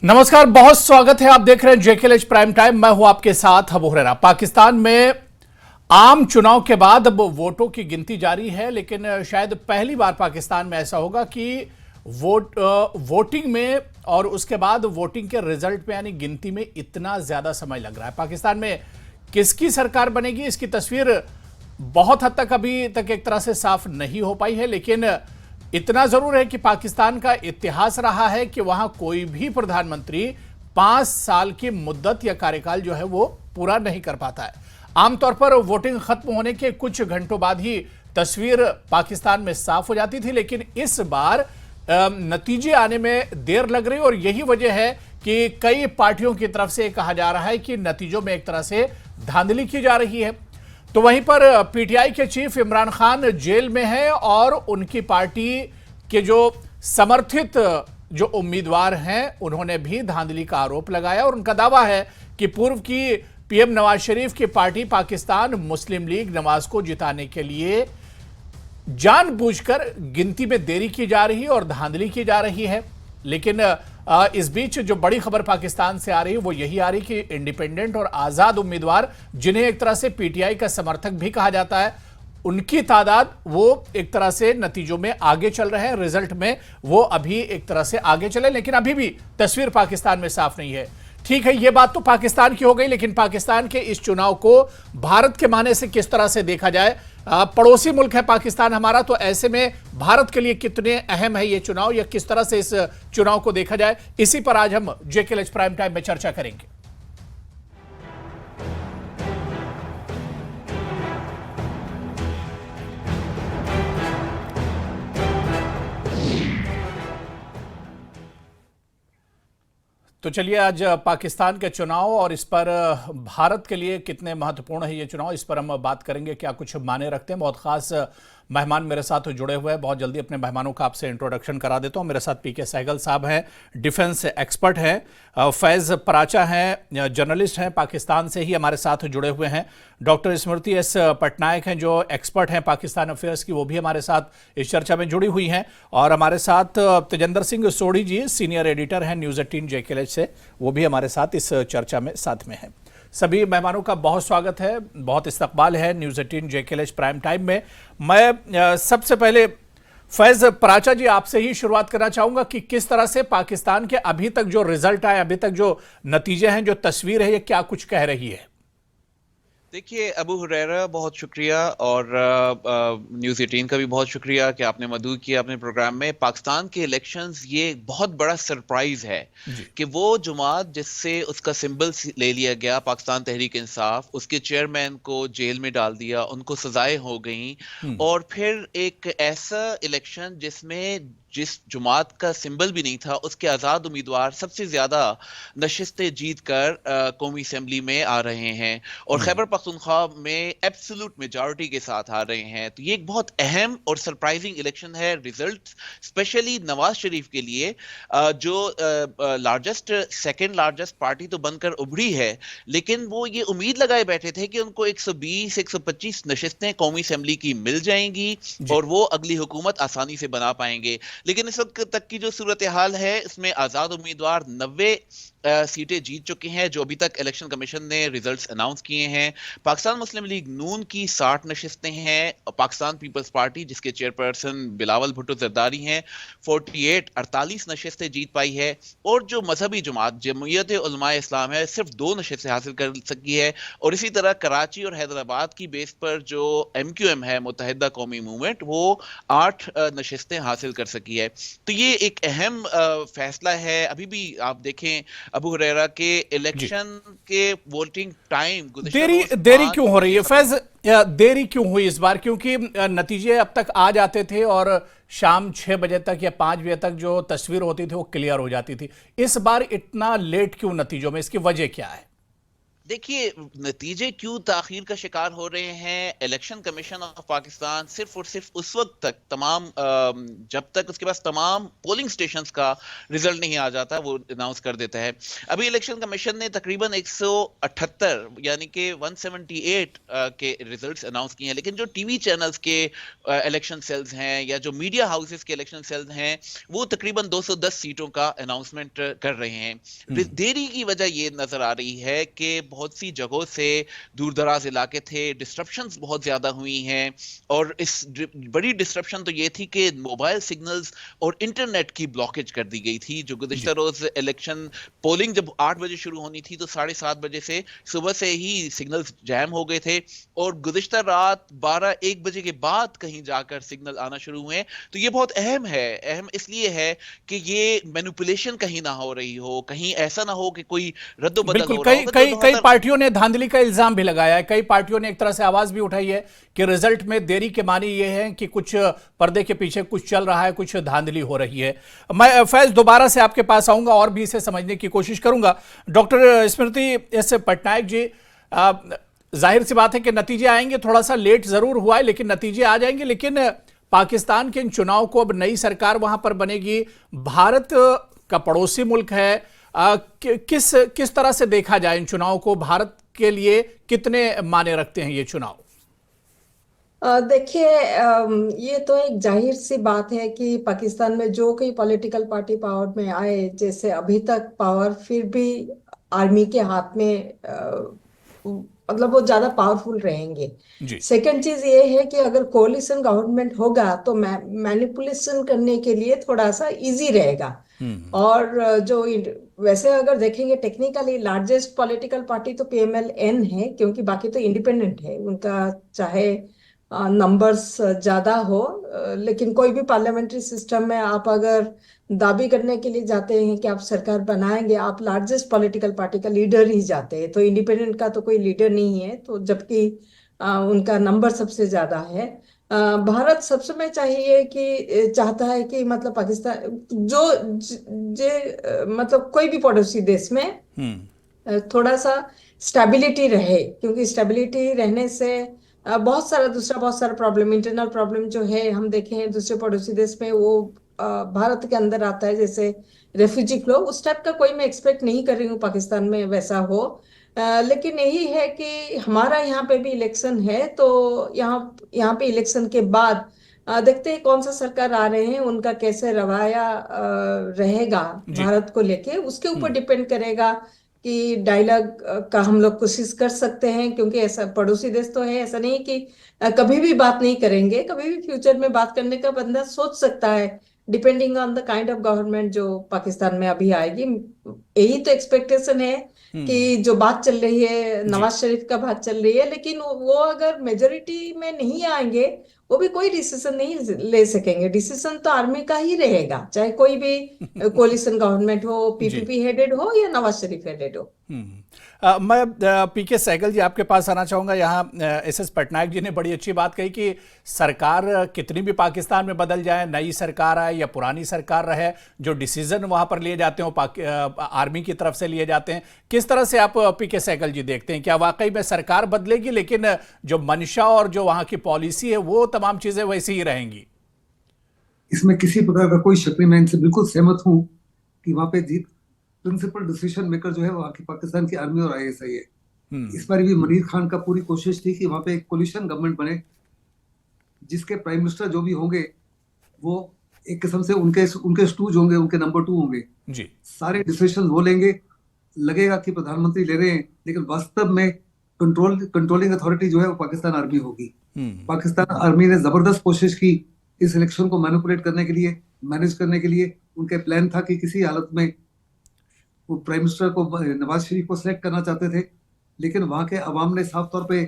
नमस्कार, बहुत स्वागत है। आप देख रहे हैं जेकेएलएच प्राइम टाइम। मैं हूं आपके साथ अबू हुरैरा। पाकिस्तान में आम चुनाव के बाद अब वोटों की गिनती जारी है, लेकिन शायद पहली बार पाकिस्तान में ऐसा होगा कि वोटिंग में और उसके बाद वोटिंग के रिजल्ट में यानी गिनती में इतना ज्यादा समय लग रहा है। पाकिस्तान में किसकी सरकार बनेगी, इसकी तस्वीर बहुत हद तक अभी तक एक तरह से साफ नहीं हो पाई है, लेकिन इतना जरूर है कि पाकिस्तान का इतिहास रहा है कि वहां कोई भी प्रधानमंत्री 5 साल की मुद्दत या कार्यकाल जो है वो पूरा नहीं कर पाता है। आमतौर पर वोटिंग खत्म होने के कुछ घंटों बाद ही तस्वीर पाकिस्तान में साफ हो जाती थी, लेकिन इस बार नतीजे आने में देर लग रही और यही वजह है कि कई पार्टियों की तरफ से कहा जा रहा है कि नतीजों में एक तरह से धांधली की जा रही है। तो वहीं पर पीटीआई के चीफ इमरान खान जेल में है और उनकी पार्टी के जो समर्थित जो उम्मीदवार हैं उन्होंने भी धांधली का आरोप लगाया और उनका दावा है कि पूर्व की पीएम नवाज शरीफ की पार्टी पाकिस्तान मुस्लिम लीग नवाज को जिताने के लिए जानबूझकर गिनती में देरी की जा रही है और धांधली की जा रही है। लेकिन इस बीच जो बड़ी खबर पाकिस्तान से आ रही है वो यही आ रही कि इंडिपेंडेंट और आजाद उम्मीदवार, जिन्हें एक तरह से पीटीआई का समर्थक भी कहा जाता है, उनकी तादाद वो एक तरह से नतीजों में आगे चल रहे हैं। रिजल्ट में वो अभी एक तरह से आगे चले, लेकिन अभी भी तस्वीर पाकिस्तान में साफ नहीं है। ठीक है, ये बात तो पाकिस्तान की हो गई, लेकिन पाकिस्तान के इस चुनाव को भारत के माने से किस तरह से देखा जाए। पड़ोसी मुल्क है पाकिस्तान हमारा, तो ऐसे में भारत के लिए कितने अहम है ये चुनाव या किस तरह से इस चुनाव को देखा जाए, इसी पर आज हम जेकेएलएच प्राइम टाइम में चर्चा करेंगे। तो चलिए, आज पाकिस्तान के चुनाव और इस पर भारत के लिए कितने महत्वपूर्ण है ये चुनाव, इस पर हम बात करेंगे। क्या कुछ मायने रखते हैं। बहुत खास मेहमान मेरे साथ जुड़े हुए हैं। बहुत जल्दी अपने मेहमानों का आपसे इंट्रोडक्शन करा देता हूं। मेरे साथ पीके सहगल साहब हैं, डिफेंस एक्सपर्ट हैं। फैज़ पराचा हैं, जर्नलिस्ट हैं, पाकिस्तान से ही हमारे साथ जुड़े हुए हैं। डॉक्टर स्मृति एस पटनायक हैं, जो एक्सपर्ट हैं पाकिस्तान अफेयर्स की, वो भी हमारे साथ इस चर्चा में जुड़ी हुई हैं। और हमारे साथ तेजेंद्र सिंह सोढ़ी जी, सीनियर एडिटर हैं न्यूज़ 18 जेकेएलएच से, वो भी हमारे साथ इस चर्चा में साथ में हैं। सभी मेहमानों का बहुत स्वागत है, बहुत इस्तकबाल है न्यूज़ 18 जेकेएलएच प्राइम टाइम में। मैं सबसे पहले फैज़ पराचा जी आपसे ही शुरुआत करना चाहूंगा कि किस तरह से पाकिस्तान के अभी तक जो रिजल्ट आए, अभी तक जो नतीजे हैं, जो तस्वीर है, ये क्या कुछ कह रही है। देखिए अबू हुरैरा, बहुत शुक्रिया, और न्यूज़ 18 का भी बहुत शुक्रिया कि आपने मदऊ किया अपने प्रोग्राम में। पाकिस्तान के इलेक्शंस ये बहुत बड़ा सरप्राइज है कि वो जमात जिससे उसका सिंबल ले लिया गया, पाकिस्तान तहरीक इंसाफ, उसके चेयरमैन को जेल में डाल दिया, उनको सजाएं हो गई, और फिर एक ऐसा इलेक्शन जिसमें जिस जमात का सिंबल भी नहीं था उसके आजाद उम्मीदवार सबसे ज्यादा नशिस्तें जीत कर कौमी असेंबली में आ रहे हैं और खैबर पख्तूनख्वा में एब्सोल्यूट मेजॉरिटी के साथ आ रहे हैं। तो ये एक बहुत अहम और सरप्राइजिंग इलेक्शन है। रिजल्ट स्पेशली नवाज शरीफ के लिए, जो लार्जेस्ट सेकंड लार्जेस्ट पार्टी तो बनकर उभरी है, लेकिन वो ये उम्मीद लगाए बैठे थे कि उनको 120-125 नशिस्तें कौमी असेंबली की मिल जाएंगी और वो अगली हुकूमत आसानी से बना पाएंगे। लेकिन इस वक्त तक की जो सूरत हाल है, इसमें आजाद उम्मीदवार 90 सीटें जीत चुके हैं, जो अभी तक इलेक्शन कमीशन ने रिजल्ट्स अनाउंस किए हैं। पाकिस्तान मुस्लिम लीग नून की 60 नशिस्तें हैं। पाकिस्तान पीपल्स पार्टी, जिसके चेयरपर्सन बिलावल भुट्टो जरदारी हैं, 48 नशिस्तें जीत पाई है। और जो मजहबी जमात जमीयत उलमा इस्लाम है, सिर्फ 2 नशिस्तें हासिल कर सकी है। और इसी तरह कराची और हैदराबाद की बेस पर जो MQM है, मुत्तहिदा कौमी मूवमेंट, वो 8 नशिस्तें हासिल कर सकी है। तो ये एक अहम फैसला है। अभी भी आप देखें अबू हुरैरा के इलेक्शन के वोटिंग टाइम देरी क्यों हो रही है फैज, देरी क्यों हुई इस बार? क्योंकि नतीजे अब तक आ जाते थे और शाम 6 बजे तक या 5 बजे तक जो तस्वीर होती थी वो क्लियर हो जाती थी। इस बार इतना लेट क्यों नतीजों में, इसकी वजह क्या है? देखिए, नतीजे क्यों ताखीर का शिकार हो रहे हैं? इलेक्शन कमीशन ऑफ पाकिस्तान सिर्फ और सिर्फ उस वक्त तक जब तक उसके पास तमाम पोलिंग स्टेशंस का रिजल्ट नहीं आ जाता, वो अनाउंस कर देता है। अभी इलेक्शन कमीशन ने तकरीबन 178 यानी कि 178 के रिजल्ट्स अनाउंस किए हैं, लेकिन जो टीवी चैनल्स के इलेक्शन सेल्स हैं या जो मीडिया हाउसेस के इलेक्शन सेल्स हैं, वो तकरीबन 210 सीटों का अनाउंसमेंट कर रहे हैं। देरी की वजह ये नजर आ रही है कि बहुत सी जगहों से दूर दराज इलाके थे, डिस्ट्रप्शंस बहुत ज्यादा हुई हैं, और इस बड़ी डिस्ट्रप्शन तो ये थी कि मोबाइल सिग्नल्स और इंटरनेट की ब्लॉकेज कर दी गई थी। जो गुज़िश्ता रोज इलेक्शन पोलिंग जब 8 बजे शुरू होनी थी, तो 7:30 बजे से सुबह से ही सिग्नल्स जैम हो गए थे, और गुज़िश्ता रात 12-1 बजे के बाद कहीं जाकर सिग्नल आना शुरू हुए। तो ये बहुत अहम है। अहम इसलिए है कि ये मैनिपुलेशन कहीं ना हो रही हो, कहीं ऐसा ना हो कि कोई रद्दोबदल बिल्कुल, हो रहा कई होगा। कई कई पार्टियों ने धांधली का इल्जाम भी लगाया है। कई पार्टियों ने एक तरह से आवाज भी उठाई है कि रिजल्ट में देरी के मानी ये है कि कुछ पर्दे के पीछे कुछ चल रहा है, कुछ धांधली हो रही है। मैं फैज दोबारा से आपके पास आऊंगा और भी इसे समझने की कोशिश करूंगा। डॉक्टर स्मृति एस पटनायक जी, जाहिर सी बात है कि नतीजे आएंगे, थोड़ा सा लेट जरूर हुआ है लेकिन नतीजे आ जाएंगे। लेकिन पाकिस्तान के इन चुनाव को, अब नई सरकार वहां पर बनेगी, भारत का पड़ोसी मुल्क है, किस किस तरह से देखा जाए इन चुनाव को? भारत के लिए कितने मायने रखते हैं ये चुनाव? देखिए, ये तो एक जाहिर सी बात है कि पाकिस्तान में जो कोई पॉलिटिकल पार्टी पावर में आए, जैसे अभी तक पावर फिर भी आर्मी के हाथ में, मतलब वो ज्यादा पावरफुल रहेंगे। जी। सेकंड चीज ये है कि अगर कोलिशन गवर्नमेंट होगा तो मैनिपुलेशन करने के लिए थोड़ा सा इजी रहेगा। और वैसे अगर देखेंगे टेक्निकली लार्जेस्ट पॉलिटिकल पार्टी तो पीएमएल-एन है, क्योंकि बाकी तो इंडिपेंडेंट है उनका, चाहे नंबर्स ज्यादा हो। लेकिन कोई भी पार्लियामेंट्री सिस्टम में आप अगर दाबी करने के लिए जाते हैं कि आप सरकार बनाएंगे, आप लार्जेस्ट पॉलिटिकल पार्टी का लीडर ही जाते हैं, तो इंडिपेंडेंट का तो कोई लीडर नहीं है, तो जबकि उनका नंबर सबसे ज्यादा है। भारत सब समय चाहिए कि चाहता है कि मतलब पाकिस्तान मतलब कोई भी पड़ोसी देश में थोड़ा सा स्टेबिलिटी रहे, क्योंकि स्टेबिलिटी रहने से बहुत सारा प्रॉब्लम, इंटरनल प्रॉब्लम जो है हम देखे हैं दूसरे पड़ोसी देश में, वो भारत के अंदर आता है, जैसे रेफ्यूजी फ्लो। उस टाइप का कोई मैं एक्सपेक्ट नहीं कर रही हूँ पाकिस्तान में वैसा हो। लेकिन यही है कि हमारा यहाँ पे भी इलेक्शन है, तो यहाँ पे इलेक्शन के बाद देखते हैं कौन सा सरकार आ रहे हैं, उनका कैसे रवैया रहेगा जी। भारत को लेके, उसके ऊपर डिपेंड करेगा कि डायलॉग का हम लोग कोशिश कर सकते हैं। क्योंकि ऐसा पड़ोसी देश तो है, ऐसा नहीं कि कभी भी बात नहीं करेंगे, कभी भी फ्यूचर में बात करने का बंदा सोच सकता है, depending on the kind of government जो पाकिस्तान में अभी आएगी। यही तो एक्सपेक्टेशन है कि जो बात चल रही है, नवाज शरीफ का बात चल रही है, लेकिन वो अगर मेजोरिटी में नहीं आएंगे, वो भी कोई डिसीजन नहीं ले सकेंगे। डिसीजन तो आर्मी का ही रहेगा, चाहे कोई भी कोलिशन गवर्नमेंट हो, पीपीपी हेडेड हो या नवाज शरीफ हेडेड हो। मैं पीके सहगल जी आपके पास आना चाहूंगा। यहाँ एसएस पटनायक जी ने बड़ी अच्छी बात कही कि सरकार कितनी भी पाकिस्तान में बदल जाए, नई सरकार आए या पुरानी सरकार रहे, जो डिसीजन वहां पर लिए जाते हैं वो आर्मी की तरफ से लिए जाते हैं। किस तरह से आप पीके सहगल जी देखते हैं, क्या वाकई में सरकार बदलेगी लेकिन जो मंशा और जो वहां की पॉलिसी है वो तमाम चीजें वैसी ही रहेंगी? इसमें किसी प्रकार का कोई शक नहीं। मैं इनसे बिल्कुल सहमत हूँ कि वहां पे प्रिंसिपल डिसीजन मेकर जो है वहां की पाकिस्तान की आर्मी और आईएसआई है। इस बार भी मनीर खान का पूरी कोशिश थी कि वहां पे एक कोलिशन गवर्नमेंट बने, जिसके प्राइम मिनिस्टर जो भी होंगे वो एक किस्म से उनके स्टूज होंगे, उनके नंबर 2 होंगे जी। सारे डिसीजन वो लेंगे। लगेगा कि प्रधानमंत्री ले रहे हैं, लेकिन वास्तव में कंट्रोलिंग अथॉरिटी जो है वो पाकिस्तान आर्मी होगी। पाकिस्तान आर्मी ने जबरदस्त कोशिश की इस इलेक्शन को मैनिपुलेट करने के लिए, मैनेज करने के लिए। उनके प्लान था कि किसी हालत में वो प्राइम मिनिस्टर को, नवाज शरीफ को सिलेक्ट करना चाहते थे, लेकिन वहां के अवाम ने साफ तौर पे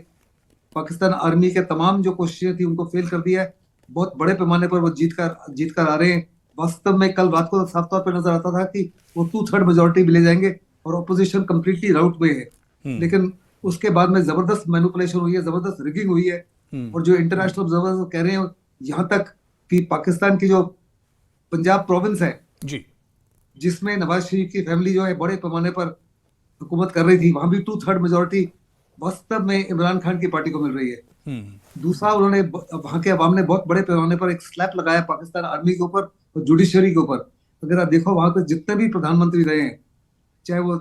पाकिस्तान आर्मी के तमाम जो कोशिशें थी उनको फेल कर दिया है। बहुत बड़े पैमाने पर वो जीत कर आ रहे हैं। वास्तव में कल रात को साफ तौर पर नजर आता था कि वो 2/3 मेजोरिटी भी ले जाएंगे और ऑपोजिशन कंप्लीटली राउट में है। लेकिन उसके बाद में जबरदस्त मैनिपुलेशन हुई है, जबरदस्त रिगिंग हुई है। और जो इंटरनेशनल ऑब्जर्वर्स कह रहे हैं, यहाँ तक कि पाकिस्तान की जो पंजाब प्रोविंस है जी, जिसमें नवाज शरीफ की फैमिली जो है बड़े पैमाने पर हुकूमत कर रही थी, वहां भी 2/3 मेजोरिटी वास्तव में इमरान खान की पार्टी को मिल रही है। दूसरा, उन्होंने वहां के अवाम ने बहुत बड़े पैमाने पर एक स्लैप लगाया पाकिस्तान आर्मी के ऊपर और जुडिशरी के ऊपर। अगर आप देखो, वहां पे जितने भी प्रधानमंत्री रहे हैं, चाहे वो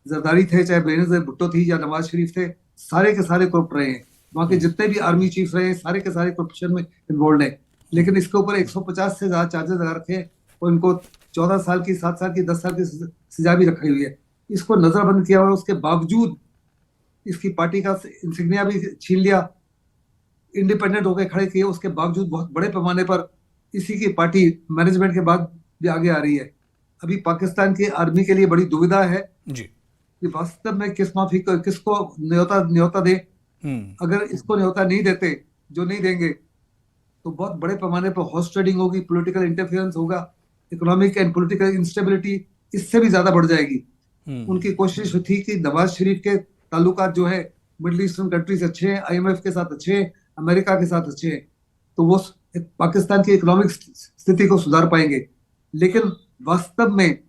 जरदारी थे, चाहे बेनजीर भुट्टो थी या नवाज शरीफ थे, सारे के सारे करप्ट रहे हैं। वहां के जितने भी आर्मी चीफ रहे हैं, सारे के सारे करप्शन में इन्वॉल्व है। लेकिन इसके ऊपर 150 से ज्यादा चार्जेस लगा रखे हैं और इनको 14 साल की, 7 साल की, 10 साल की सजा भी रखी हुई है। इसको नजरबंद किया हुआ, उसके बावजूद इसकी पार्टी का इंसिग्निया भी छीन लिया, इंडिपेंडेंट होकर खड़े किए, उसके बावजूद बहुत बड़े पैमाने पर इसी की पार्टी मैनेजमेंट के बाद भी आगे आ रही है। अभी पाकिस्तान की आर्मी के लिए बड़ी दुविधा है जी। कि वास्तव में किसको न्योता दे। अगर इसको न्योता नहीं देते, जो नहीं देंगे, तो बहुत बड़े पैमाने पर हॉर्स ट्रेडिंग होगी, पॉलिटिकल इंटरफेरेंस होगा, इकोनॉमिक एंड पॉलिटिकल इंस्टेबिलिटी इससे भी ज्यादा बढ़ जाएगी। उनकी कोशिश थी कि नवाज शरीफ के ताल्लुकात जो है मिडिल ईस्टर्न कंट्री से अच्छे हैं, IMF के साथ अच्छे हैं, अमेरिका के साथ अच्छे हैं, तो वो पाकिस्तान की इकोनॉमिक स्थिति को सुधार पाएंगे। लेकिन वास्तव में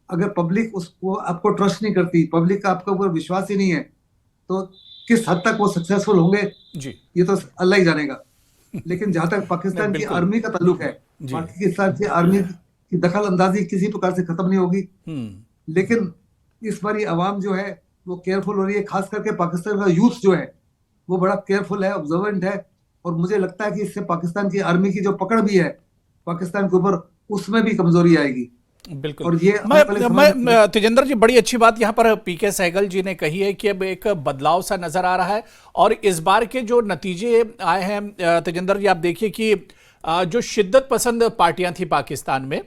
अगर पब्लिक उसको आपको ट्रस्ट नहीं करती, पब्लिक का आपके ऊपर विश्वास ही नहीं है, तो किस हद तक वो सक्सेसफुल होंगे जी। ये तो अल्लाह ही जानेगा। लेकिन जहां तक पाकिस्तान की आर्मी का ताल्लुक है, पाकिस्तान की आर्मी की दखल अंदाजी किसी प्रकार से खत्म नहीं होगी। लेकिन इस बार ये अवाम जो है वो केयरफुल हो रही है, खास करके पाकिस्तान का यूथ जो है वो बड़ा केयरफुल है, ऑब्जर्वेंट है, और मुझे लगता है कि इससे पाकिस्तान की आर्मी की जो पकड़ भी है पाकिस्तान के ऊपर, उसमें भी कमजोरी आएगी। बिल्कुल। और ये मैं तेजेंद्र जी, बड़ी अच्छी बात यहाँ पर पीके सहगल जी ने कही है कि अब एक बदलाव सा नजर आ रहा है और इस बार के जो नतीजे आए हैं तेजेंद्र जी, आप देखिए कि जो शिद्दत पसंद पार्टियां थी पाकिस्तान में,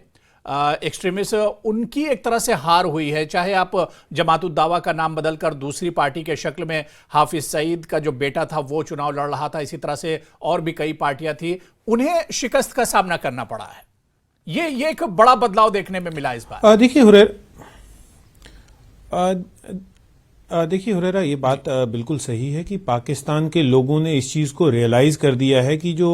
एक्सट्रीमिस्ट, उनकी एक तरह से हार हुई है। चाहे आप जमात-उद-दावा का नाम बदलकर दूसरी पार्टी के शक्ल में हाफिज सईद का जो बेटा था वो चुनाव लड़ रहा था, इसी तरह से और भी कई पार्टियां थी, उन्हें शिकस्त का सामना करना पड़ा है। ये एक बड़ा बदलाव देखने में मिला इस बार। देखिए हुरैरा, ये बात बिल्कुल सही है कि पाकिस्तान के लोगों ने इस चीज को रियलाइज कर दिया है कि जो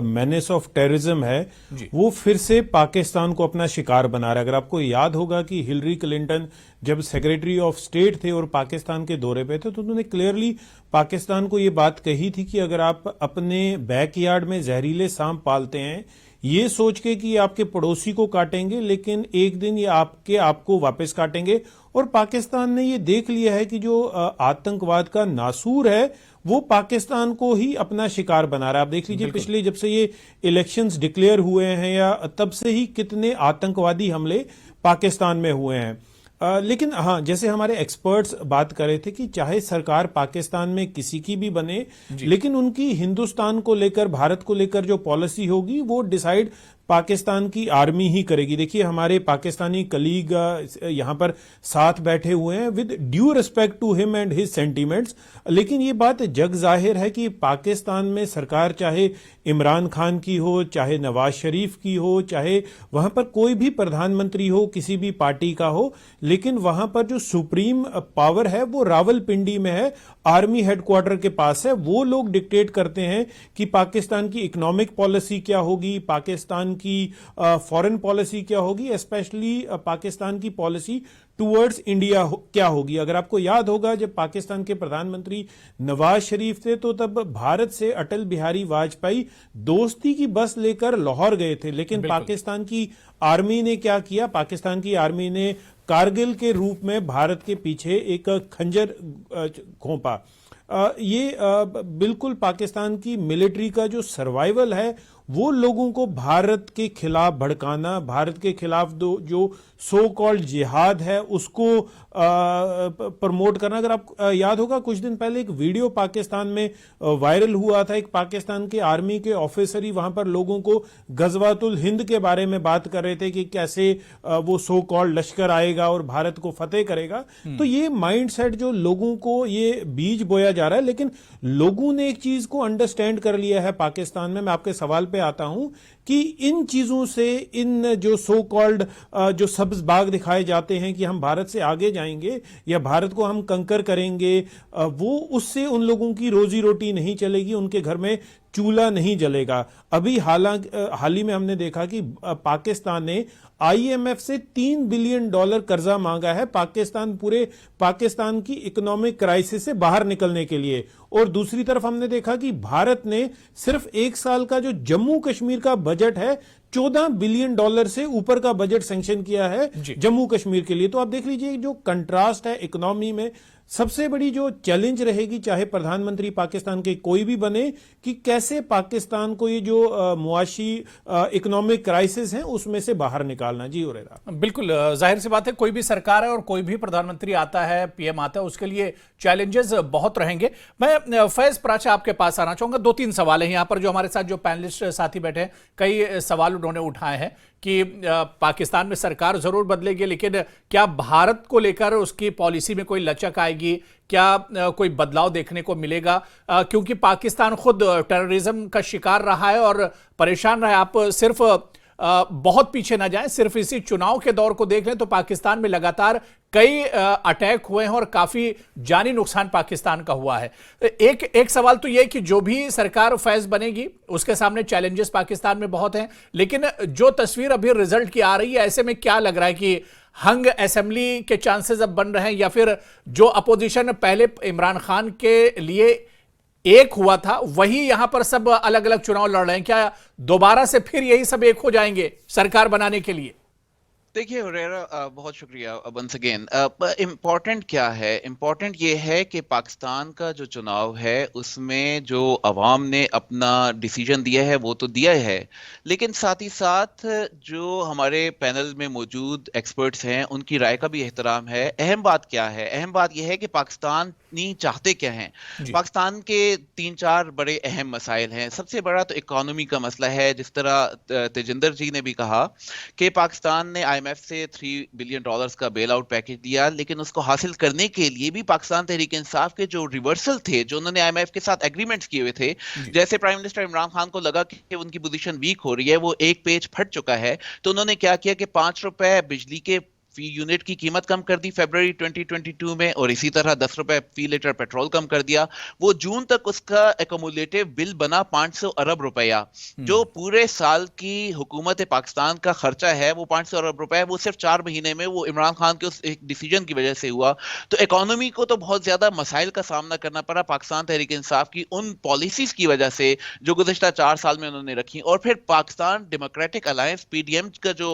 मेनेस ऑफ टेररिज्म है वो फिर से पाकिस्तान को अपना शिकार बना रहा है। अगर आपको याद होगा कि हिलरी क्लिंटन जब सेक्रेटरी ऑफ स्टेट थे और पाकिस्तान के दौरे पे थे, तो उन्होंने क्लियरली पाकिस्तान को ये बात कही थी कि अगर आप अपने बैकयार्ड में जहरीले सांप पालते हैं ये सोच के कि आपके पड़ोसी को काटेंगे, लेकिन एक दिन ये आपको वापस काटेंगे। और पाकिस्तान ने ये देख लिया है कि जो आतंकवाद का नासूर है वो पाकिस्तान को ही अपना शिकार बना रहा है। आप देख लीजिए पिछले जब से ये इलेक्शंस डिक्लेयर हुए हैं या तब से ही कितने आतंकवादी हमले पाकिस्तान में हुए हैं। लेकिन हाँ, जैसे हमारे एक्सपर्ट्स बात कर रहे थे कि चाहे सरकार पाकिस्तान में किसी की भी बने, लेकिन उनकी हिंदुस्तान को लेकर, भारत को लेकर जो पॉलिसी होगी वो डिसाइड पाकिस्तान की आर्मी ही करेगी। देखिए हमारे पाकिस्तानी कलीग यहाँ पर साथ बैठे हुए हैं, with due respect to him and his sentiments, लेकिन ये बात जग जाहिर है कि पाकिस्तान में सरकार चाहे इमरान खान की हो, चाहे नवाज शरीफ की हो, चाहे वहां पर कोई भी प्रधानमंत्री हो, किसी भी पार्टी का हो, लेकिन वहां पर जो सुप्रीम पावर है वो रावलपिंडी में है, आर्मी हेडक्वार्टर के पास है। वो लोग डिक्टेट करते हैं कि पाकिस्तान की इकोनॉमिक पॉलिसी क्या होगी, पाकिस्तान की फॉरेन पॉलिसी क्या होगी, स्पेशली पाकिस्तान की पॉलिसी टुवर्ड्स इंडिया क्या होगी। अगर आपको याद होगा जब पाकिस्तान के प्रधानमंत्री नवाज शरीफ थे तो तब भारत से अटल बिहारी वाजपेयी दोस्ती की बस लेकर लाहौर गए थे, लेकिन पाकिस्तान की आर्मी ने क्या किया, पाकिस्तान की आर्मी ने कारगिल के रूप में भारत के पीछे एक खंजर घोंपा। ये बिल्कुल पाकिस्तान की मिलिट्री का जो सर्वाइवल है वो लोगों को भारत के खिलाफ भड़काना, भारत के खिलाफ जो सो कॉल्ड जिहाद है उसको प्रमोट करना। अगर आप याद होगा कुछ दिन पहले एक वीडियो पाकिस्तान में वायरल हुआ था, एक पाकिस्तान के आर्मी के ऑफिसर ही वहां पर लोगों को गजवातुल हिंद के बारे में बात कर रहे थे कि कैसे वो सो कॉल्ड लश्कर आएगा और भारत को फतेह करेगा। तो ये माइंडसेट जो लोगों को ये बीज बोया जा रहा है, लेकिन लोगों ने एक चीज को अंडरस्टैंड कर लिया है पाकिस्तान में। मैं आपके सवाल पे आता हूं कि इन चीजों से, इन जो सो कॉल्ड जो सब्ज बाग दिखाए जाते हैं कि हम भारत से आगे जाएंगे या भारत को हम कंकर करेंगे, वो उससे उन लोगों की रोजी रोटी नहीं चलेगी, उनके घर में चूल्हा नहीं जलेगा। अभी हाल ही में हमने देखा कि पाकिस्तान ने आईएमएफ से $3 बिलियन कर्जा मांगा है पाकिस्तान की इकोनॉमिक क्राइसिस से बाहर निकलने के लिए। और दूसरी तरफ हमने देखा कि भारत ने सिर्फ 1 साल का जो जम्मू कश्मीर का बजट है $14 बिलियन से ऊपर का बजट सैंक्शन किया है जम्मू कश्मीर के लिए। तो आप देख लीजिए जो कंट्रास्ट है इकोनॉमी में। सबसे बड़ी जो चैलेंज रहेगी चाहे प्रधानमंत्री पाकिस्तान के कोई भी बने कि कैसे पाकिस्तान को ये जो मुआशी इकोनॉमिक क्राइसिस है उसमें से बाहर निकालना। जी ओरेरा, बिल्कुल जाहिर सी बात है, कोई भी सरकार है और कोई भी प्रधानमंत्री आता है, पीएम आता है, उसके लिए चैलेंजेस बहुत रहेंगे। मैं फैज पराचा आपके पास आना चाहूंगा। 2-3 सवाल हैं यहाँ पर जो हमारे साथ जो पैनलिस्ट साथी बैठे हैं, कई सवाल उन्होंने उठाए हैं कि पाकिस्तान में सरकार जरूर बदलेगी, लेकिन क्या भारत को लेकर उसकी पॉलिसी में कोई लचक आएगी, क्या कोई बदलाव देखने को मिलेगा? क्योंकि पाकिस्तान खुद टेररिज्म का शिकार रहा है और परेशान रहा है। आप सिर्फ बहुत पीछे ना जाएं, सिर्फ इसी चुनाव के दौर को देख लें तो पाकिस्तान में लगातार कई अटैक हुए हैं और काफी जानी नुकसान पाकिस्तान का हुआ है। एक सवाल तो यह कि जो भी सरकार फैज बनेगी उसके सामने चैलेंजेस पाकिस्तान में बहुत हैं, लेकिन जो तस्वीर अभी रिजल्ट की आ रही है, ऐसे में क्या लग रहा है कि हंग असेंबली के चांसेस अब बन रहे हैं, या फिर जो अपोजिशन पहले इमरान खान के लिए एक हुआ था वही यहां पर सब अलग अलग चुनाव लड़ रहे हैं? क्या दोबारा से फिर यही सब एक हो जाएंगे सरकार बनाने के लिए? देखिए हुरैरा, बहुत शुक्रिया वंस अगेन। इम्पोर्टेंट क्या है? इम्पोर्टेंट ये है कि पाकिस्तान का जो चुनाव है उसमें जो अवाम ने अपना डिसीजन दिया है वो तो दिया है, लेकिन साथ ही साथ जो हमारे पैनल में मौजूद एक्सपर्ट्स हैं उनकी राय का भी एहतराम है। अहम बात क्या है? अहम बात यह है कि पाकिस्तानी चाहते क्या हैं। पाकिस्तान के 3-4 बड़े अहम मसाइल हैं। सबसे बड़ा तो इकोनॉमी का मसला है। जिस तरह तेजिंदर जी ने भी कहा कि पाकिस्तान ने IMF से $3 बिलियन का बेल आउट पैकेज दिया, लेकिन उसको हासिल करने के लिए भी पाकिस्तान तहरीक इंसाफ के जो रिवर्सल थे, जो उन्होंने IMF के साथ एग्रीमेंट्स किए हुए थे, जैसे प्राइम मिनिस्टर इमरान खान को लगा कि उनकी पोजीशन वीक हो रही है, वो एक पेज फट चुका है, तो उन्होंने क्या किया कि ₹5 बिजली के फी यूनिट की कीमत कम कर दी फरवरी 2022 में, और इसी तरह ₹10 फी लीटर पेट्रोल कम कर दिया। वो जून तक उसका एक्यूमुलेटिव बिल बना $500 अरब रुपया। जो पूरे साल की हुकूमत पाकिस्तान का खर्चा है वो $500 अरब रुपया, वो सिर्फ 4 महीने में वो इमरान खान के उस एक डिसीजन की वजह से हुआ। तो इकोनॉमी को तो बहुत ज्यादा मसाइल का सामना करना पड़ा पाकिस्तान तहरीक इंसाफ की उन पॉलिसीज की वजह से जो गुज़िश्ता 4 साल में उन्होंने रखी। और फिर पाकिस्तान डेमोक्रेटिक अलायंस PDM का जो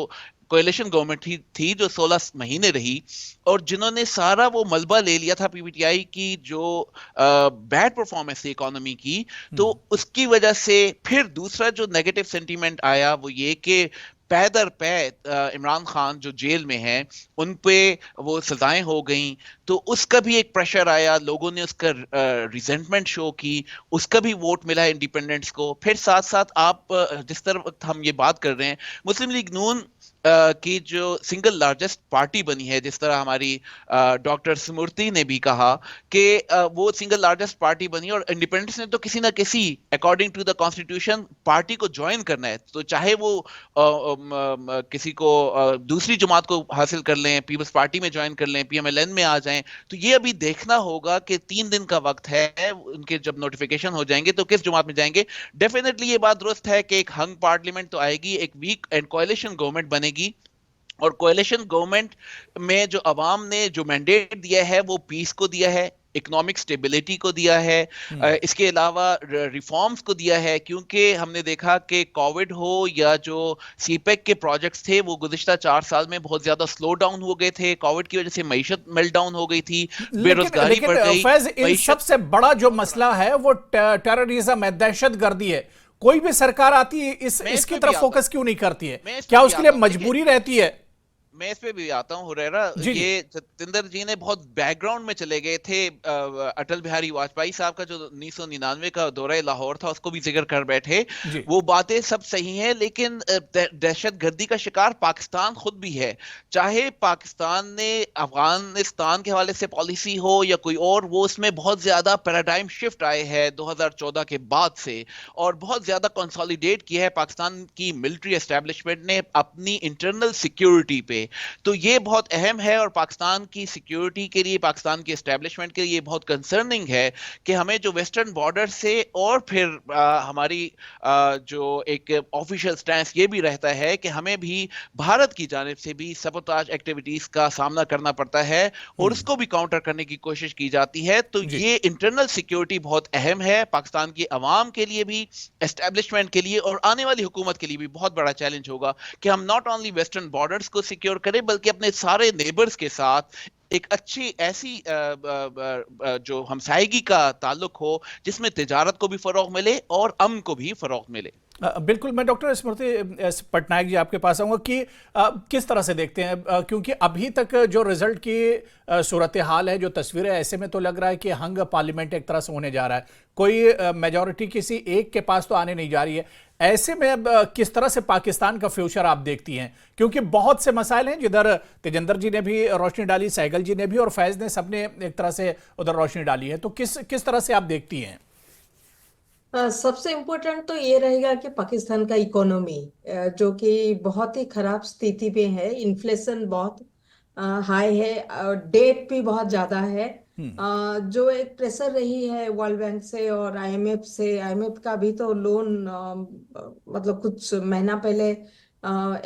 कोएलिशन गवर्नमेंट थी जो 16 महीने रही, और जिन्होंने सारा वो मलबा ले लिया था PPTI की जो बैड परफॉर्मेंस थी इकोनॉमी की, तो उसकी वजह से फिर दूसरा जो नेगेटिव सेंटीमेंट आया वो ये कि पैदर पै इमरान खान जो जेल में हैं उन पे वो सजाएं हो गई, तो उसका भी एक प्रेशर आया, लोगों ने उसका रिजेंटमेंट शो की, उसका भी वोट मिला है इंडिपेंडेंट्स को। फिर साथ साथ आप जिस तरह हम ये बात कर रहे हैं, मुस्लिम लीग नून की जो सिंगल लार्जेस्ट पार्टी बनी है, जिस तरह हमारी डॉक्टर स्मृति ने भी कहा कि वो सिंगल लार्जेस्ट पार्टी बनी, और इंडिपेंडेंट्स ने तो किसी ना किसी according to the constitution party को ज्वाइन करना है, तो चाहे वो किसी को दूसरी जमात को हासिल कर लें, पीपल्स पार्टी में ज्वाइन कर लें, PMLN में आ जाएं। तो ये अभी देखना होगा कि 3 दिन का वक्त है, उनके जब नोटिफिकेशन हो जाएंगे तो किस जमात में जाएंगे। डेफिनेटली ये बात दुरुस्त है कि एक हंग पार्लियामेंट तो आएगी, एक वीक एंड कोएलिशन गवर्नमेंट बनेगी, और कोएलिशन गवर्नमेंट में जो अवाम ने जो मैंडेट दिया है वो पीस को दिया है, इकोनॉमिक स्टेबिलिटी को दिया है, इसके अलावा रिफॉर्म्स को दिया है, क्योंकि हमने देखा कि कोविड हो या जो CPEC के प्रोजेक्ट्स थे वो गुज़िश्ता 4 साल में बहुत ज्यादा स्लो डाउन हो गए थे। कोविड की वजह से मईशत मेल्ट डाउन हो गई थी, बेरोजगारी बढ़ गई। फैज, इन सबसे बड़ा जो मसला है वो टेररिज्म है, दहशतगर्दी है। कोई भी सरकार आती है इसकी तरफ फोकस क्यों नहीं करती है? क्या उसके लिए मजबूरी रहती है? मैं इस पे भी आता हूँ हुरैरा। ये सतिंदर जी ने बहुत बैकग्राउंड में चले गए थे। अटल बिहारी वाजपेयी साहब का जो 1999 का दौरा लाहौर था उसको भी जिक्र कर बैठे। वो बातें सब सही हैं, लेकिन दहशतगर्दी का शिकार पाकिस्तान खुद भी है। चाहे पाकिस्तान ने अफगानिस्तान के हवाले से पॉलिसी हो या कोई और, वो उसमें बहुत ज्यादा पैराडाइम शिफ्ट आए हैं 2014 के बाद से, और बहुत ज्यादा कंसोलिडेट किया है पाकिस्तान की मिलिट्री एस्टेब्लिशमेंट ने अपनी इंटरनल सिक्योरिटी पे। तो ये बहुत अहम है और पाकिस्तान की सिक्योरिटी के लिए, पाकिस्तान की एस्टेब्लिशमेंट के लिए बहुत कंसर्निंग है कि हमें जो वेस्टर्न बॉर्डर से और फिर हमारी जो एक ऑफिशियल स्टैंस ये भी रहता है कि हमें भी भारत की जानिब से भी सबोटाज एक्टिविटीज का सामना करना पड़ता है और उसको भी काउंटर करने की कोशिश की जाती है। तो ये इंटरनल सिक्योरिटी बहुत अहम है पाकिस्तान की आवाम के लिए भी, एस्टेब्लिशमेंट के लिए, और आने वाली हुकूमत के लिए भी बहुत बड़ा चैलेंज होगा कि हम नॉट ओनली वेस्टर्न बॉर्डर्स को सिक्योर करें बल्कि अपने सारे नेबर्स के साथ एक अच्छी ऐसी जो हमसायगी का ताल्लुक हो जिसमें तिजारत को भी फरोग मिले और अमन को भी फरोग मिले। बिल्कुल, मैं डॉक्टर स्मृति पटनायक जी आपके पास आऊँगा कि किस तरह से देखते हैं, क्योंकि अभी तक जो रिजल्ट की सूरत हाल है, जो तस्वीरें, ऐसे में तो लग रहा है कि हंग पार्लियामेंट एक तरह से होने जा रहा है, कोई मेजॉरिटी किसी एक के पास तो आने नहीं जा रही है। ऐसे में अब किस तरह से पाकिस्तान का फ्यूचर आप देखती हैं, क्योंकि बहुत से मसाइल हैं, जिधर तेजेंद्र जी ने भी रोशनी डाली, सहगल जी ने भी और फैज़ ने, सबने एक तरह से उधर रोशनी डाली है, तो किस तरह से आप देखती हैं? सबसे इम्पोर्टेंट तो ये रहेगा कि पाकिस्तान का इकोनॉमी जो कि बहुत ही खराब स्थिति में है, इन्फ्लेशन बहुत हाई है, डेट भी बहुत ज्यादा है। जो एक प्रेशर रही है वर्ल्ड बैंक से और आईएमएफ से, आईएमएफ का भी तो लोन मतलब कुछ महीना पहले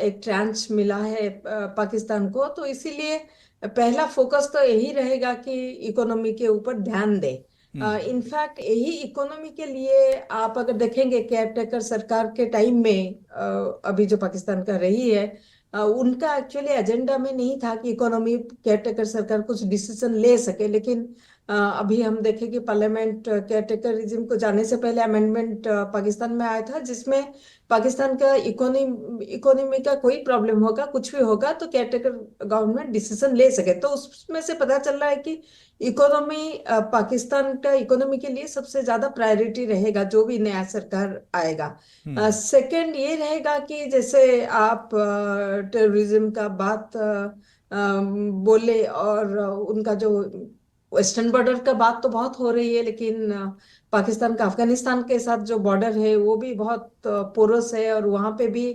एक ट्रांच मिला है पाकिस्तान को, तो इसीलिए पहला फोकस तो यही रहेगा कि इकोनॉमी के ऊपर ध्यान दे। इनफैक्ट यही इकोनॉमी के लिए आप अगर देखेंगे केयरटेकर सरकार के टाइम में अभी जो पाकिस्तान का रही है, उनका एक्चुअली एजेंडा में नहीं था कि इकोनॉमी केयरटेकर सरकार कुछ डिसीजन ले सके, लेकिन अभी हम देखें कि पार्लियामेंट केयरटेकर रिजिम को जाने से पहले अमेंडमेंट पाकिस्तान में आया था जिसमें पाकिस्तान का इकोनॉमी का कोई प्रॉब्लम होगा, कुछ भी होगा तो केयरटेकर गवर्नमेंट डिसीजन ले सके। तो उसमें से पता चल रहा है कि इकोनॉमी, पाकिस्तान का इकोनॉमी के लिए सबसे ज्यादा प्रायोरिटी रहेगा जो भी नया सरकार आएगा। सेकंड ये रहेगा कि जैसे आप टेररिज्म का बात बोले और उनका जो वेस्टर्न बॉर्डर का बात तो बहुत हो रही है, लेकिन पाकिस्तान का अफगानिस्तान के साथ जो बॉर्डर है वो भी बहुत पोरस है और वहां पे भी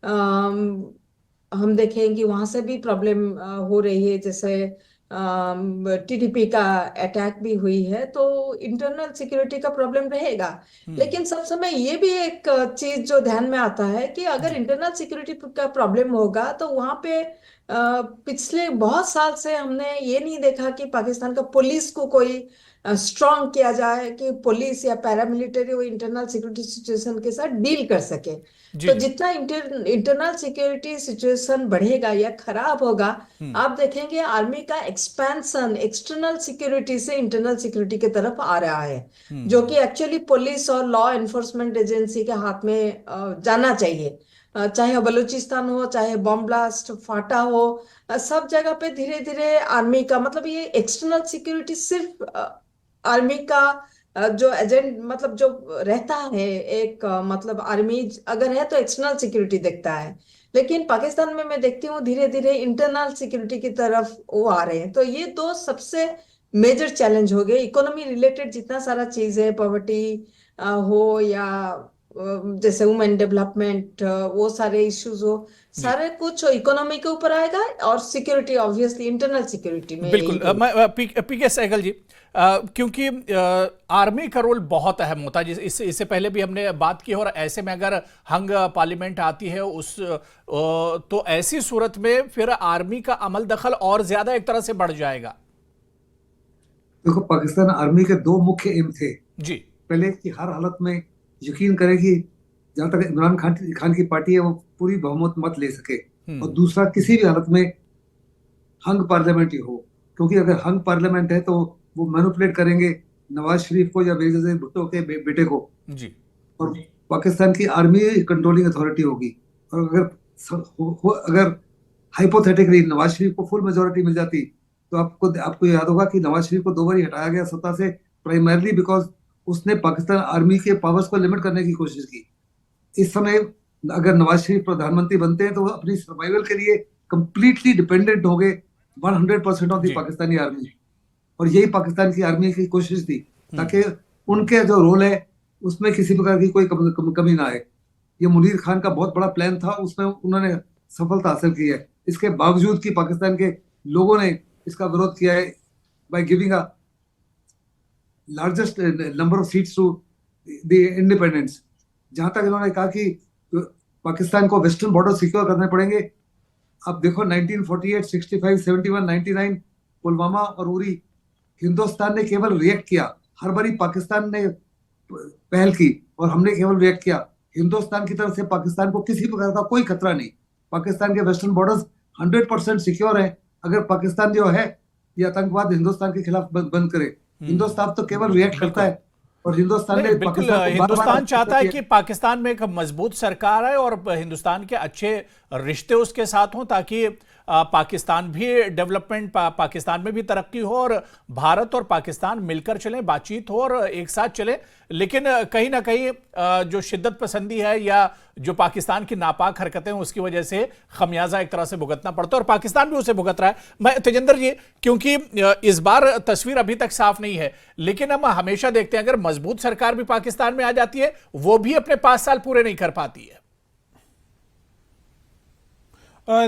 हम देखें कि वहां से भी प्रॉब्लम हो रही है, जैसे टीडीपी का अटैक भी हुई है, तो इंटरनल सिक्योरिटी का प्रॉब्लम रहेगा। लेकिन सब समय ये भी एक चीज जो ध्यान में आता है कि अगर इंटरनल सिक्योरिटी का प्रॉब्लम होगा तो वहां पे पिछले बहुत साल से हमने ये नहीं देखा कि पाकिस्तान का पुलिस को कोई स्ट्रांग किया जाए कि पुलिस या पैरामिलिट्री वो इंटरनल सिक्योरिटी सिचुएशन के साथ डील कर सके। तो जितना इंटरनल सिक्योरिटी सिचुएशन बढ़ेगा या खराब होगा, आप देखेंगे आर्मी का एक्सपेंशन एक्सटर्नल सिक्योरिटी से इंटरनल सिक्योरिटी की तरफ आ रहा है, जो कि एक्चुअली पुलिस और लॉ एनफोर्समेंट एजेंसी के हाथ में जाना चाहिए। चाहे बलूचिस्तान हो, चाहे बॉम्ब ब्लास्ट फाटा हो, सब जगह पे धीरे धीरे आर्मी का, मतलब ये एक्सटर्नल सिक्योरिटी सिर्फ आर्मी का जो एजेंट मतलब जो रहता है एक मतलब आर्मी अगर है तो एक्सटर्नल सिक्योरिटी देखता है, लेकिन पाकिस्तान में मैं देखती हूँ धीरे धीरे इंटरनल सिक्योरिटी की तरफ वो आ रहे हैं। तो ये दो सबसे मेजर चैलेंज हो गए। इकोनॉमी रिलेटेड जितना सारा चीज है, पॉवर्टी हो या जैसे वुमेन डेवलपमेंट, वो सारे इश्यूज हो, सारे कुछ इकोनॉमी के ऊपर आएगा और सिक्योरिटी ऑब्वियसली इंटरनल सिक्योरिटी में। बिल्कुल, पीके सहगल जी, क्योंकि आर्मी का रोल बहुत अहम होता है, इससे पहले भी हमने बात की, और ऐसे में अगर हंग पार्लियामेंट आती है तो ऐसी सूरत में फिर आर्मी का अमल दखल और ज्यादा एक तरह से बढ़ जाएगा। देखो, पाकिस्तान आर्मी के दो मुख्य एम थे जी। पहले कि हर हालत में यकीन करे कि जहां तक इमरान खान की पार्टी है वो पूरी बहुमत मत ले सके, और दूसरा किसी भी हालत में हंग पार्लियामेंट ही हो, क्योंकि अगर हंग पार्लियामेंट है तो वो मैनिपुलेट करेंगे नवाज शरीफ को या बेनज़ीर भुट्टो के बेटे को जी, और पाकिस्तान की आर्मी कंट्रोलिंग अथॉरिटी होगी। और अगर हाइपोथेटिकली नवाज शरीफ को फुल मेजोरिटी मिल जाती तो आपको याद होगा कि नवाज शरीफ को 2 बार हटाया गया सत्ता से, प्राइमरली बिकॉज उसने पाकिस्तान आर्मी के पावर्स को लिमिट करने की कोशिश की। इस समय अगर नवाज शरीफ प्रधानमंत्री बनते हैं तो वो अपनी सर्वाइवल के लिए कंप्लीटली डिपेंडेंट हो गए 100% ऑफ द पाकिस्तानी आर्मी, और यही पाकिस्तान की आर्मी की कोशिश थी ताकि उनके जो रोल है उसमें किसी प्रकार की कोई कमी ना आए। ये मुनीर खान का बहुत बड़ा प्लान था, उसमें उन्होंने सफलता हासिल की है। इसके बावजूद कि पाकिस्तान के लोगों ने इसका विरोध किया है by giving a largest number of seats to the independents. जहां तक इन्होंने कहा कि पाकिस्तान को वेस्टर्न बॉर्डर सिक्योर करने पड़ेंगे। अब देखो 1948, 65, 71, 99 पुलवामा और उरी, हिंदुस्तान ने केवल रिएक्ट किया। हर बारी पाकिस्तान ने पहल की और हमने केवल रिएक्ट किया। हिंदुस्तान की तरफ से पाकिस्तान को किसी प्रकार का कोई खतरा नहीं। पाकिस्तान के वेस्टर्न बॉर्डर्स 100% सिक्योर है। अगर पाकिस्तान जो है ये आतंकवाद हिंदुस्तान के खिलाफ बंद करे, हिंदुस्तान तो केवल रिएक्ट करता है। और हिंदुस्तान ने बिल्कुल पाकिस्तान को हिंदुस्तान चाहता है कि पाकिस्तान में एक मजबूत सरकार है और हिंदुस्तान के अच्छे रिश्ते उसके साथ हों, ताकि पाकिस्तान भी डेवलपमेंट, पाकिस्तान में भी तरक्की हो और भारत और पाकिस्तान मिलकर चलें, बातचीत हो और एक साथ चलें। लेकिन कहीं ना कहीं जो शिद्दत पसंदी है या जो पाकिस्तान की नापाक हरकतें हैं उसकी वजह से खमियाजा एक तरह से भुगतना पड़ता है और पाकिस्तान भी उसे भुगत रहा है। मैं तेजेंद्र जी, क्योंकि इस बार तस्वीर अभी तक साफ नहीं है, लेकिन हम हमेशा देखते हैं अगर मजबूत सरकार भी पाकिस्तान में आ जाती है वो भी अपने 5 साल पूरे नहीं कर पाती है।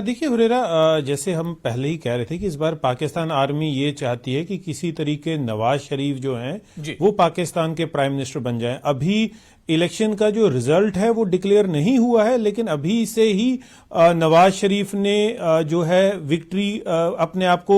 देखिए हुरेरा, जैसे हम पहले ही कह रहे थे कि इस बार पाकिस्तान आर्मी ये चाहती है कि किसी तरीके नवाज शरीफ जो हैं वो पाकिस्तान के प्राइम मिनिस्टर बन जाएं। अभी इलेक्शन का जो रिजल्ट है वो डिक्लेयर नहीं हुआ है, लेकिन अभी से ही नवाज शरीफ ने जो है विक्ट्री अपने आप को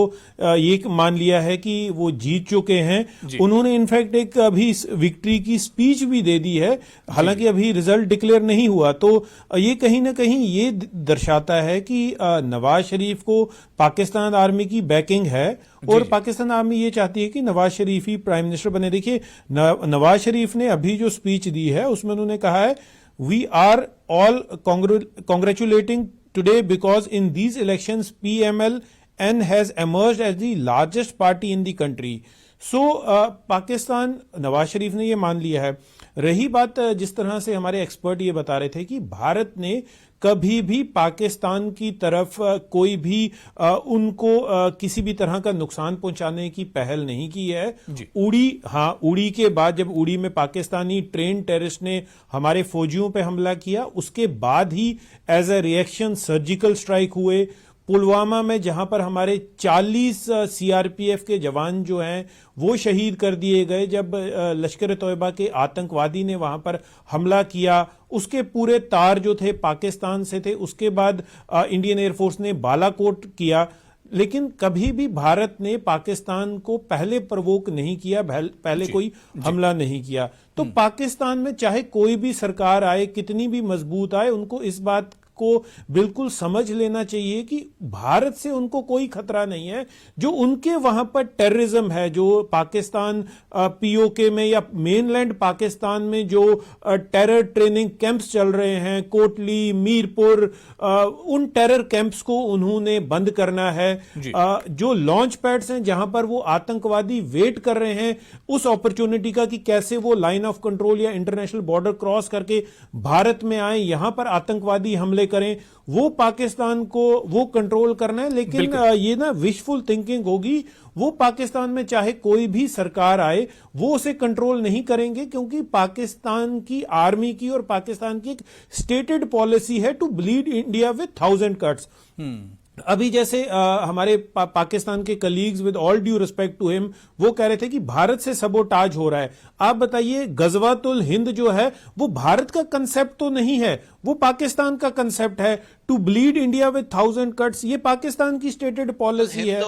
ये मान लिया है कि वो जीत चुके हैं। उन्होंने इनफैक्ट एक अभी विक्ट्री की स्पीच भी दे दी है, हालांकि अभी रिजल्ट डिक्लेयर नहीं हुआ। तो ये कहीं ना कहीं ये दर्शाता है कि नवाज शरीफ को पाकिस्तान आर्मी की बैकिंग है और पाकिस्तान आर्मी ये चाहती है कि नवाज शरीफ ही प्राइम मिनिस्टर बने। देखिए नवाज शरीफ ने अभी जो स्पीच दी है उसमें उन्होंने कहा है, we are all congratulating today because in these elections PMLN has emerged as the largest party in the country. So Pakistan, Nawaz Sharif ने ये मान लिया है। रही बात जिस तरह से हमारे एक्सपर्ट ये बता रहे थे कि भारत ने कभी भी पाकिस्तान की तरफ कोई भी उनको किसी भी तरह का नुकसान पहुंचाने की पहल नहीं की है। उड़ी के बाद जब उड़ी में पाकिस्तानी ट्रेन टेररिस्ट ने हमारे फौजियों पे हमला किया, उसके बाद ही as a reaction surgical strike हुए। पुलवामा में जहां पर हमारे 40 CRPF के जवान जो हैं वो शहीद कर दिए गए जब लश्कर तोयबा के आतंकवादी ने वहां पर हमला किया, उसके पूरे तार जो थे पाकिस्तान से थे। उसके बाद इंडियन एयरफोर्स ने बालाकोट किया, लेकिन कभी भी भारत ने पाकिस्तान को पहले प्रवोक नहीं किया, पहले कोई हमला नहीं किया। तो पाकिस्तान में चाहे कोई भी सरकार आए, कितनी भी मजबूत आए, उनको इस बात को बिल्कुल समझ लेना चाहिए कि भारत से उनको कोई खतरा नहीं है। जो उनके वहां पर टेररिज्म है, जो पाकिस्तान POK में या मेनलैंड पाकिस्तान में जो टेरर ट्रेनिंग कैंप्स चल रहे हैं, कोटली, मीरपुर, उन टेरर कैंप्स को उन्होंने बंद करना है। जो लॉन्च पैड्स हैं जहां पर वो आतंकवादी वेट कर रहे हैं उस अपॉर्चुनिटी का कि कैसे वो लाइन ऑफ कंट्रोल या इंटरनेशनल बॉर्डर क्रॉस करके भारत में आए, यहां पर आतंकवादी हमले करें, वो पाकिस्तान को वो कंट्रोल करना है। लेकिन ये ना विशफुल थिंकिंग होगी। वो पाकिस्तान में चाहे कोई भी सरकार आए वो उसे कंट्रोल नहीं करेंगे, क्योंकि पाकिस्तान की आर्मी की और पाकिस्तान की एक स्टेटेड पॉलिसी है to bleed India with 1000 cuts. अभी जैसे हमारे पाकिस्तान के colleagues, with all due respect to him, वो कह रहे थे कि भारत से सबोटाज हो रहा है। आप बताइए, गजवातुल हिंद जो है वो भारत का कंसेप्ट तो नहीं है, वो पाकिस्तान का कंसेप्ट है। To bleed India with 1000 cuts, ये पाकिस्तान की स्टेटेड पॉलिसी है।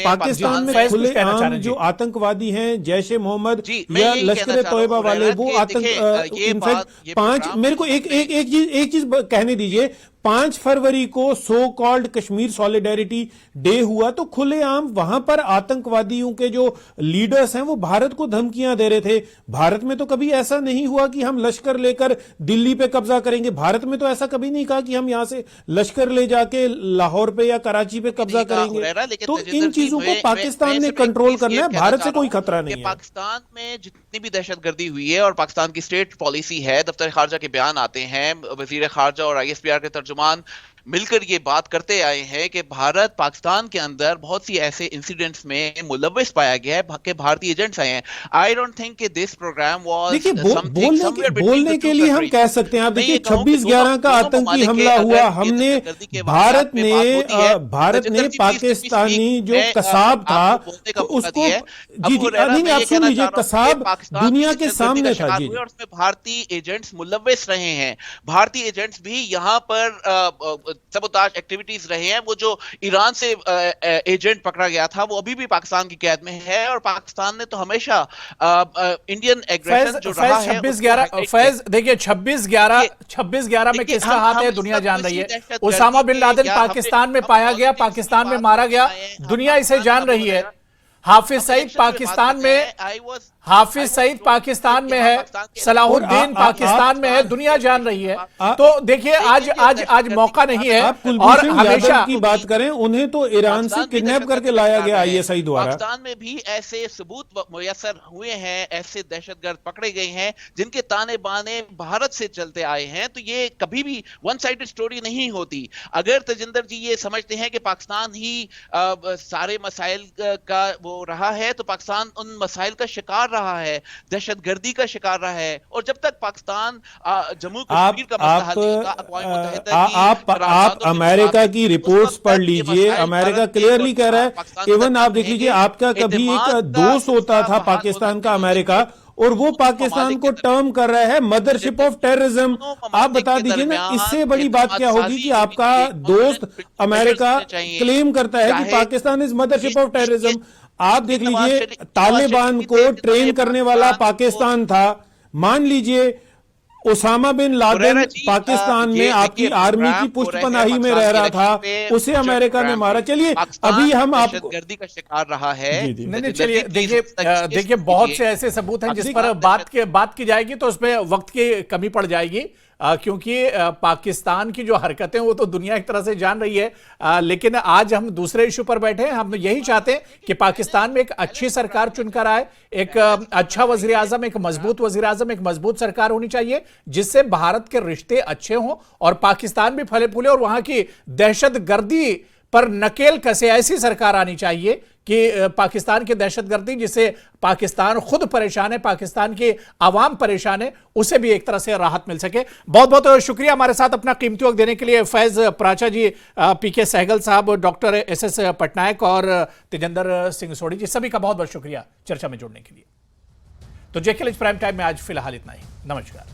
पाकिस्तान में खुलेआम जो आतंकवादी हैं, जैश ए मोहम्मद या लश्कर तोयबा वाले, वो आतंक इनफैक्ट 5, मेरे को एक चीज कहने दीजिए, 5 फरवरी को so called Kashmir solidarity day हुआ, तो खुलेआम वहां पर आतंकवादियों के जो लीडर्स हैं वो भारत को धमकियां दे रहे थे। भारत में तो कभी ऐसा नहीं हुआ कि हम लश्कर लेकर दिल्ली पे कब्जा करेंगे। भारत में तो ऐसा कभी नहीं कहा कि हम यहां से लश्कर ले जाके लाहौर पे या कराची पे कब्जा करेंगे। तो इन चीजों को पाकिस्तान ने कंट्रोल करना है, भारत से कोई खतरा नहीं है। पाकिस्तान में जितनी भी दहशतगर्दी हुई है और पाकिस्तान की स्टेट पॉलिसी है, दफ्तर खारजा के बयान आते हैं, वजीर खारजा और ISPR के तर्जुमान मिलकर ये बात करते आए हैं कि भारत पाकिस्तान के अंदर बहुत सी ऐसे इंसिडेंट्स में मुलव्वस पाया गया है कि भारतीय एजेंट्स आए हैं। आई डोंट थिंक कि दिस प्रोग्राम वाज देखिए बोलने के लिए हम कह सकते हैं। आप देखिए 26/11 का आतंकी हमला हुआ, हमने भारत ने पाकिस्तानी जो कसाब था उसको जी नहीं आप सुन लीजिए, कसाब दुनिया के सामने था जी, और उसमें भारतीय एजेंट्स मुलव्वस रहे हैं। भारतीय एजेंट्स भी यहाँ पर सबोताज एक्टिविटीज रहे हैं। वो जो ईरान से एजेंट पकड़ा गया था वो अभी भी पाकिस्तान की कैद में है, और पाकिस्तान ने तो हमेशा इंडियन एग्रेशन जो रहा है 26/11 फैज देखिए 26/11 में किसका हाथ है दुनिया जान रही है। उसामा बिन लादेन पाकिस्तान में पाया गया, पाकिस्तान में मारा गया, दुनिया इसे जान रही है। हाफिज सईद पाकिस्तान में, हाफिज सईद पाकिस्तान में है, सलाहुद्दीन पाकिस्तान में है, दुनिया जान रही है। तो देखिए आज मौका नहीं है। और हमेशा की बात करें, उन्हें तो ईरान से किडनैप करके लाया गया आईएसआई द्वारा। पाकिस्तान में भी ऐसे सबूत मुयस्सर हुए हैं, ऐसे दहशतगर्द पकड़े गए हैं जिनके ताने बाने भारत से चलते आए हैं। तो ये कभी भी वन साइडेड स्टोरी नहीं होती। अगर तजिंदर जी ये समझते हैं कि पाकिस्तान ही सारे मसाइल का वो रहा है, तो पाकिस्तान उन मसाइल का शिकार रहा है, दहशतगर्दी का शिकार रहा है। और जब तक पाकिस्तान जम्मू कश्मीर का मसला हल नहीं होगा, अक़वाम मुत्तहिदा की आप अमेरिका की रिपोर्ट्स पढ़ लीजिए। अमेरिका क्लियरली कह रहा है, इवन आप देख लीजिए, आपका कभी एक दोस्त होता था पाकिस्तान का अमेरिका, और वो पाकिस्तान को टर्म कर रहा है मदरशिप ऑफ टेररिज्म। आप बता दीजिए ना, इससे बड़ी बात क्या होगी कि आपका दोस्त अमेरिका क्लेम करता है कि Pakistan is mothership of terrorism. आप देख लीजिए, तालिबान को ट्रेन करने वाला पाकिस्तान था। मान लीजिए ओसामा बिन लादेन पाकिस्तान में आपकी आर्मी की पुष्टपनाही में रह रहा था, उसे अमेरिका ने मारा। चलिए अभी हम आपको गर्दी का शिकार रहा है। नहीं चलिए देखिए बहुत से ऐसे सबूत हैं जिस पर बात की जाएगी तो उसमें वक्त की कमी पड़ जाएगी, क्योंकि पाकिस्तान की जो हरकतें वो तो दुनिया एक तरह से जान रही है। लेकिन आज हम दूसरे इशू पर बैठे हैं। हम यही चाहते हैं कि पाकिस्तान में एक अच्छी सरकार चुनकर आए, एक अच्छा वजीर आजम, एक मजबूत वजीर आजम, एक मजबूत सरकार होनी चाहिए जिससे भारत के रिश्ते अच्छे हों और पाकिस्तान भी फले फूले और वहां की दहशतगर्दी पर नकेल कसे। ऐसी सरकार आनी चाहिए कि पाकिस्तान की दहशतगर्दी, जिससे पाकिस्तान खुद परेशान है, पाकिस्तान की आवाम परेशान है, उसे भी एक तरह से राहत मिल सके। बहुत बहुत शुक्रिया हमारे साथ अपना कीमती वक्त देने के लिए फैज प्राचा जी, पीके सहगल साहब, डॉक्टर एसएस पटनायक और तेजिंदर सिंह सोढ़ी जी, सभी का बहुत बहुत शुक्रिया चर्चा में जुड़ने के लिए। तो जेके प्राइम टाइम में आज फिलहाल इतना ही। नमस्कार।